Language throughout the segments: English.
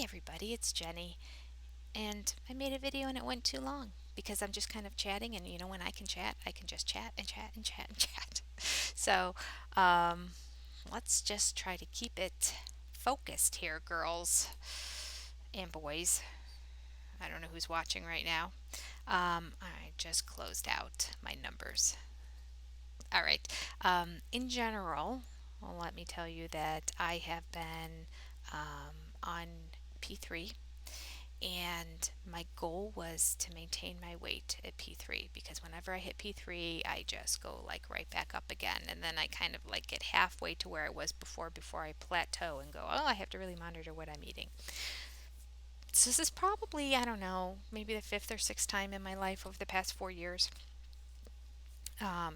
Hey everybody, it's Jenny. And I made a video and it went too long because I'm just kind of chatting, and when I can chat, I can just chat and chat and chat and chat. So, um, let's just try to keep it focused here, girls and boys. I don't know who's watching right now. I just closed out my numbers. All right. In general, well, let me tell you that I have been on P3, and my goal was to maintain my weight at P3 because whenever I hit P3, I just go like right back up again, and then I kind of like get halfway to where I was before I plateau and go, oh, I have to really monitor what I'm eating. So this is probably, I don't know, maybe the fifth or sixth time in my life over the past 4 years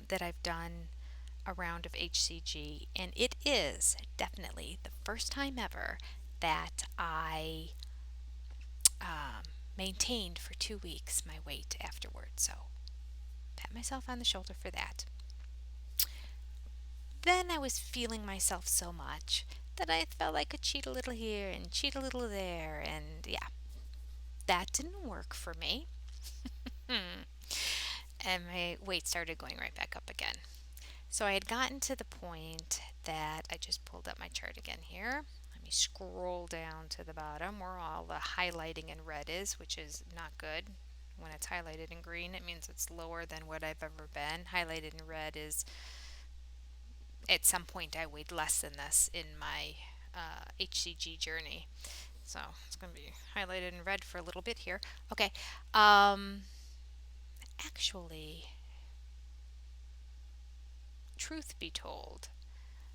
that I've done a round of HCG, and it is definitely the first time ever that I um, maintained for 2 weeks my weight afterwards. So, pat myself on the shoulder for that. Then I was feeling myself so much that I felt I could cheat a little here and cheat a little there, and yeah, that didn't work for me. And my weight started going right back up again. So I had gotten to the point that I just pulled up my chart again here. Let me scroll down to the bottom where all the highlighting in red is, which is not good. When it's highlighted in green, it means it's lower than what I've ever been. Highlighted in red is at some point I weighed less than this in my HCG journey. So it's going to be highlighted in red for a little bit here. Okay. Um, actually, truth be told,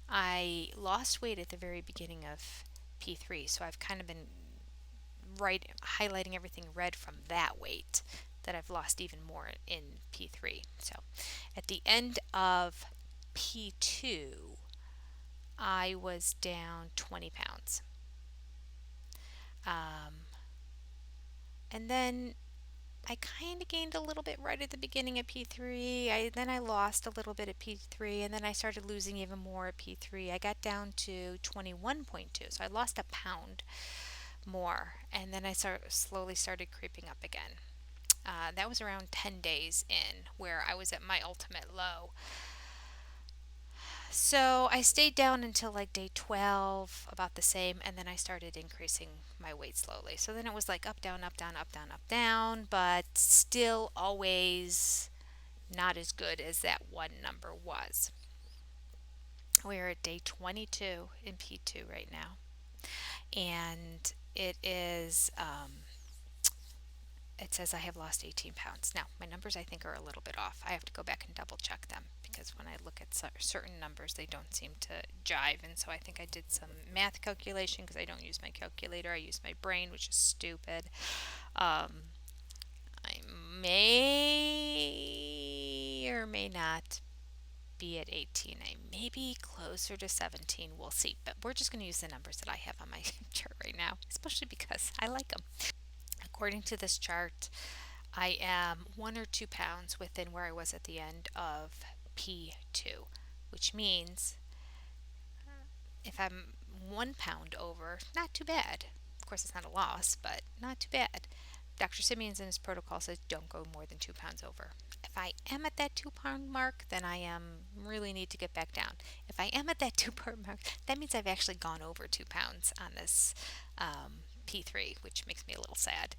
I lost weight at the very beginning of P3, so I've kind of been highlighting everything red from that weight that I've lost even more in P3. So at the end of P2, I was down 20 pounds. Um, and then I kind of gained a little bit right at the beginning of P3. Then I lost a little bit at P3, and then I started losing even more at P3. I got down to 21.2, so I lost a pound more, and then I slowly started creeping up again. That was around 10 days in where I was at my ultimate low. So I stayed down until like day 12, about the same, and then I started increasing my weight slowly. So then it was like up, down, up, down, up, down, up, down, but still always not as good as that one number was. We're at day 22 in P2 right now, and it says I have lost 18 pounds. Now, my numbers I think are a little bit off. I have to go back and double check them because when I look at certain numbers, they don't seem to jive. And so I think I did some math calculation because I don't use my calculator. I use my brain, which is stupid. Um, I may or may not be at 18. I may be closer to 17. We'll see. But we're just going to use the numbers that I have on my chart right now, especially because I like them. According to this chart, I am 1 or 2 pounds within where I was at the end of P2, which means if I'm 1 pound over, not too bad. Of course, it's not a loss, but not too bad. Dr. Simeon's in his protocol says don't go more than 2 pounds over. If I am at that 2 pound mark, then I am really need to get back down. If I am at that 2 pound mark, that means I've actually gone over 2 pounds on this P3, which makes me a little sad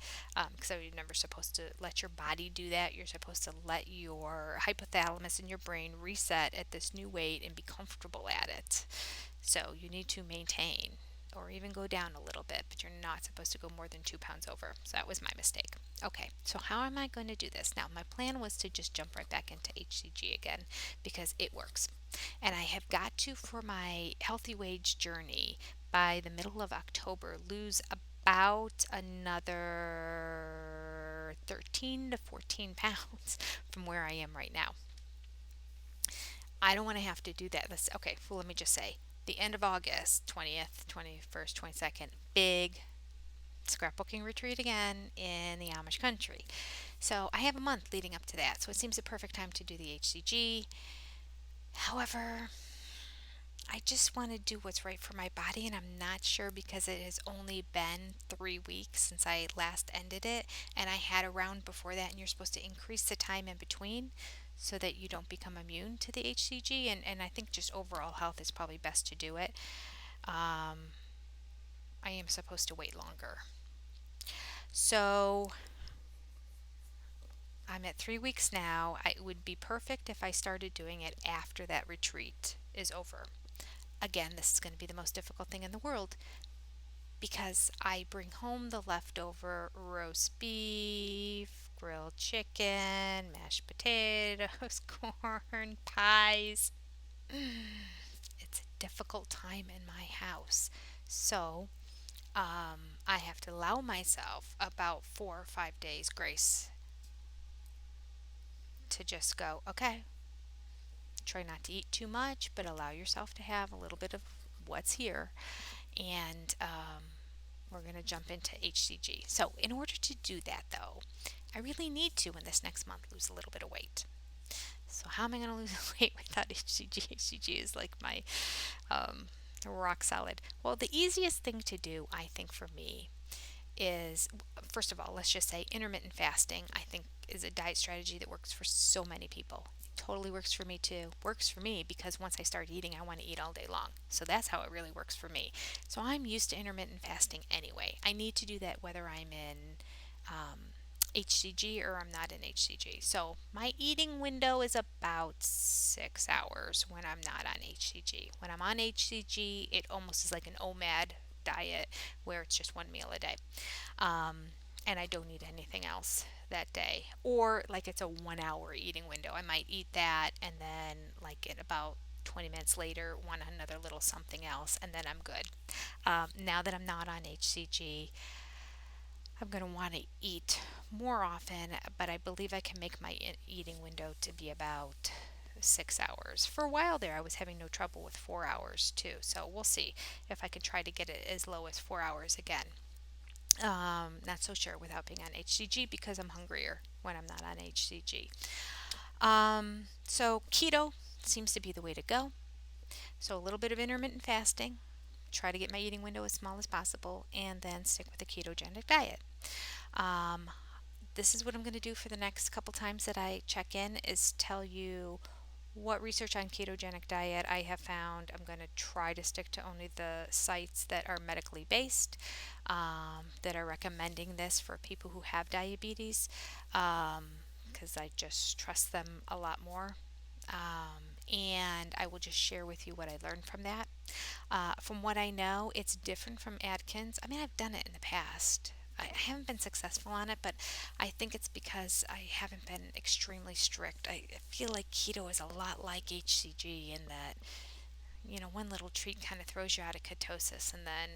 because you're never supposed to let your body do that. You're supposed to let your hypothalamus and your brain reset at this new weight and be comfortable at it. So you need to maintain or even go down a little bit, but you're not supposed to go more than 2 pounds over. So that was my mistake. Okay, so how am I going to do this? Now, my plan was to just jump right back into HCG again because it works. And I have got to, for my healthy wage journey, by the middle of October, lose about another 13 to 14 pounds from where I am right now. I don't want to have to do that. Okay, well, let me just say the end of August, 20th, 21st, 22nd, big scrapbooking retreat again in the Amish country. So I have a month leading up to that. So it seems the perfect time to do the HCG. However, I just want to do what's right for my body, and I'm not sure because it has only been 3 weeks since I last ended it, and I had a round before that, and you're supposed to increase the time in between so that you don't become immune to the HCG, and I think just overall health is probably best to do it. Um, I am supposed to wait longer. So I'm at 3 weeks now. It would be perfect if I started doing it after that retreat is over. Again, this is going to be the most difficult thing in the world because I bring home the leftover roast beef, grilled chicken, mashed potatoes, corn, pies. It's a difficult time in my house. So, I have to allow myself about 4 or 5 days grace to just go, okay, try not to eat too much, but allow yourself to have a little bit of what's here. And we're going to jump into HCG. So, in order to do that, though, I really need to, in this next month, lose a little bit of weight. So, how am I going to lose weight without HCG? HCG is like my um, rock solid. Well, the easiest thing to do, I think, for me is first of all, let's just say intermittent fasting, I think, is a diet strategy that works for so many people. It totally works for me too. Works for me because once I start eating, I want to eat all day long. So that's how it really works for me. So I'm used to intermittent fasting anyway. I need to do that whether I'm in HCG or I'm not in HCG. So my eating window is about 6 hours when I'm not on HCG. When I'm on HCG, it almost is like an OMAD diet where it's just one meal a day. Um, and I don't eat anything else that day. Or like it's a 1 hour eating window. I might eat that and then like in about 20 minutes later want another little something else and then I'm good. Now that I'm not on HCG, I'm going to want to eat more often, but I believe I can make my eating window to be about 6 hours. For a while there, I was having no trouble with 4 hours too, so we'll see if I can try to get it as low as 4 hours again. Not so sure without being on HCG because I'm hungrier when I'm not on HCG. So keto seems to be the way to go. So a little bit of intermittent fasting, try to get my eating window as small as possible, and then stick with a ketogenic diet. Um, this is what I'm going to do for the next couple times that I check in is tell you what research on ketogenic diet I have found. I'm going to try to stick to only the sites that are medically based, that are recommending this for people who have diabetes, because I just trust them a lot more. And I will just share with you what I learned from that. From what I know, it's different from Atkins. I mean, I've done it in the past. I haven't been successful on it, but I think it's because I haven't been extremely strict. I feel like keto is a lot like HCG in that, one little treat kind of throws you out of ketosis, and then,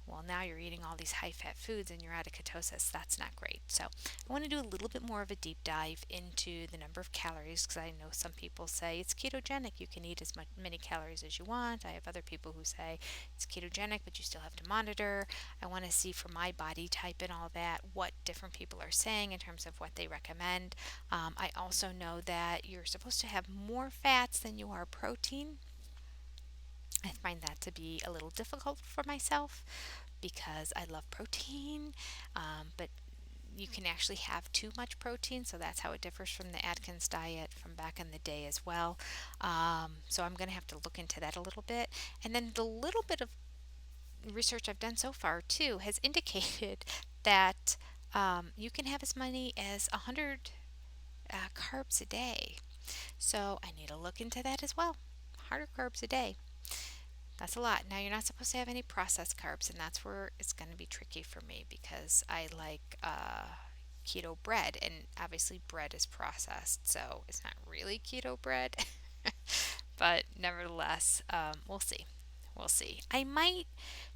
well, now you're eating all these high fat foods and you're out of ketosis. That's not great. So, I want to do a little bit more of a deep dive into the number of calories because I know some people say it's ketogenic. You can eat as many calories as you want. I have other people who say it's ketogenic, but you still have to monitor. I want to see for my body type and all that what different people are saying in terms of what they recommend. I also know that you're supposed to have more fats than you are protein. I find that to be a little difficult for myself because I love protein, but you can actually have too much protein, so that's how it differs from the Atkins diet from back in the day as well. So I'm going to have to look into that a little bit. And then the little bit of research I've done so far too has indicated that you can have as many as 100 carbs a day. So I need to look into that as well. 100 carbs a day. That's a lot. Now, you're not supposed to have any processed carbs, and that's where it's going to be tricky for me because I like keto bread, and obviously, bread is processed, so it's not really keto bread. But nevertheless, we'll see. We'll see. I might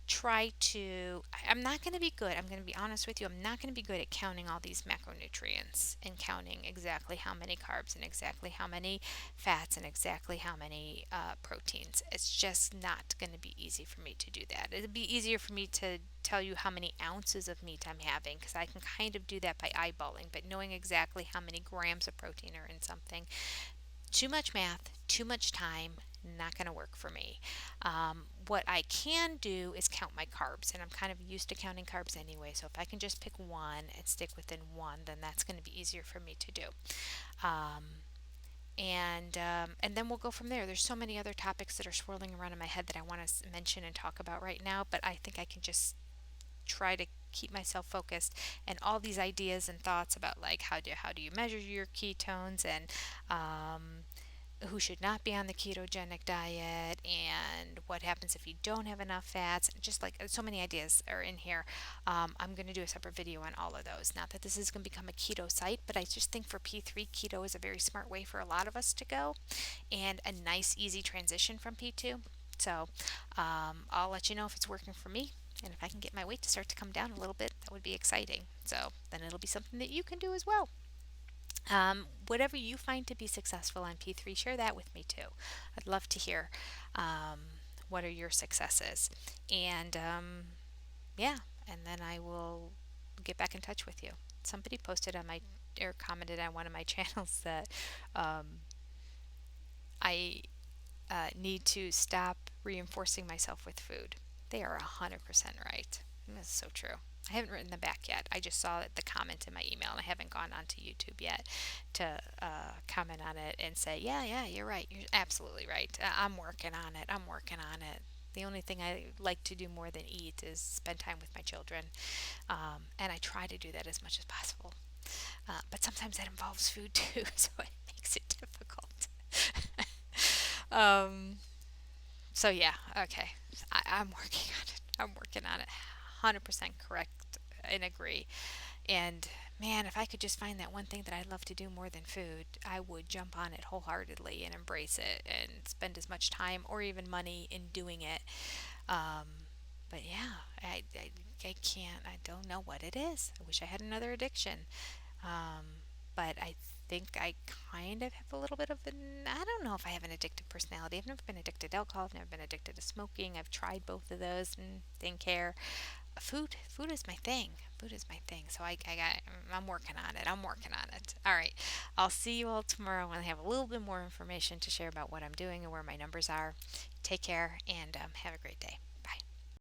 try to, I'm not going to be good. I'm going to be honest with you. I'm not going to be good at counting all these macronutrients and counting exactly how many carbs and exactly how many fats and exactly how many proteins. It's just not going to be easy for me to do that. It'd be easier for me to tell you how many ounces of meat I'm having because I can kind of do that by eyeballing, but knowing exactly how many grams of protein are in something, too much math, too much time, Not going to work for me. What I can do is count my carbs, and I'm kind of used to counting carbs anyway. So if I can just pick one and stick within one, then that's going to be easier for me to do. Um, and then we'll go from there. There's so many other topics that are swirling around in my head that I want to mention and talk about right now, but I think I can just try to keep myself focused, and all these ideas and thoughts about like how do you measure your ketones, and um, who should not be on the ketogenic diet, and what happens if you don't have enough fats. Just like so many ideas are in here. I'm going to do a separate video on all of those. Not that this is going to become a keto site, but I just think for P3, keto is a very smart way for a lot of us to go, and a nice, easy transition from P2. So I'll let you know if it's working for me. And if I can get my weight to start to come down a little bit, that would be exciting. So then it'll be something that you can do as well. Whatever you find to be successful on P3, share that with me too. I'd love to hear um, what are your successes. And yeah, and then I will get back in touch with you. Somebody posted on my or commented on one of my channels that um, I need to stop reinforcing myself with food. They are 100% right. That's so true. I haven't written them back yet. I just saw the comment in my email, and I haven't gone onto YouTube yet to comment on it and say, yeah, yeah, you're right. You're absolutely right. I'm working on it. I'm working on it. The only thing I like to do more than eat is spend time with my children. And I try to do that as much as possible. But sometimes that involves food too, so it makes it difficult. um, so yeah, okay. I'm working on it. I'm working on it. 100% correct and agree. And man, if I could just find that one thing that I love to do more than food, I would jump on it wholeheartedly and embrace it and spend as much time or even money in doing it. Um, but yeah, I can't, I don't know what it is. I wish I had another addiction. But I think I kind of have a little bit of an, I don't know if I have an addictive personality. I've never been addicted to alcohol. I've never been addicted to smoking. I've tried both of those and didn't care. Food is my thing. Food is my thing. So I'm working on it. I'm working on it. All right. I'll see you all tomorrow when I have a little bit more information to share about what I'm doing and where my numbers are. Take care and have a great day.